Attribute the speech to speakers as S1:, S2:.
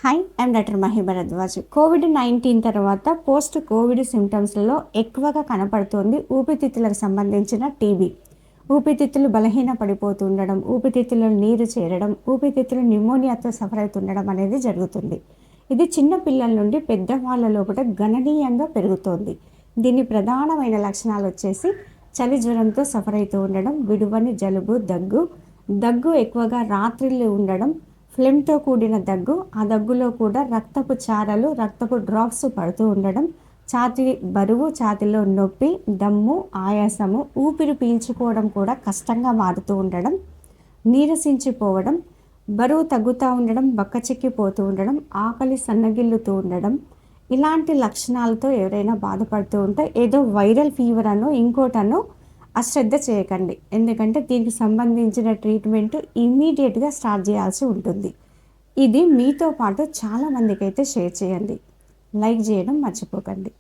S1: Hi, I'm doctor Mahi Bharadwaj. COVID-19 తర్వాత post Covid సిమ్టమ్స్లలో ఎక్కువగా కనపడుతోంది ఊపిరితిత్తులకు సంబంధించిన టీబీ. ఊపిరితిత్తులు బలహీన పడిపోతూ ఉండడం, ఊపిరితిత్తుల్లో నీరు చేరడం, ఊపిరితిత్తులు న్యూమోనియాతో సఫర్ అవుతుండడం అనేది జరుగుతుంది. ఇది చిన్న పిల్లల నుండి పెద్దవాళ్ళ లోపల గణనీయంగా పెరుగుతోంది. దీని ప్రధానమైన లక్షణాలు వచ్చేసి చలి జ్వరంతో సఫర్ అవుతూ ఉండడం, విడువని జలుబు, దగ్గు ఎక్కువగా రాత్రిళ్ళు ఉండడం, ఫ్లెమ్తో కూడిన దగ్గు, ఆ దగ్గులో కూడా రక్తపు చారలు, రక్తపు డ్రాప్స్ పడుతూ ఉండడం, ఛాతీ బరువు, ఛాతీలో నొప్పి, దమ్ము, ఆయాసము, ఊపిరి పీల్చుకోవడం కూడా కష్టంగా మారుతూ ఉండడం, నీరసించిపోవడం, బరువు తగ్గుతూ ఉండడం, బక్కచిక్కిపోతూ ఉండడం, ఆకలి సన్నగిల్లుతూ ఉండడం. ఇలాంటి లక్షణాలతో ఎవరైనా బాధపడుతూ ఉంటే ఏదో వైరల్ ఫీవర్ అనో ఇంకోటనో అశ్రద్ధ చేయకండి. ఎందుకంటే దీనికి సంబంధించిన ట్రీట్మెంట్ ఇమ్మీడియట్గా స్టార్ట్ చేయాల్సి ఉంటుంది. ఇది మీతో పాటు చాలామందికి అయితే షేర్ చేయండి. లైక్ చేయడం మర్చిపోకండి.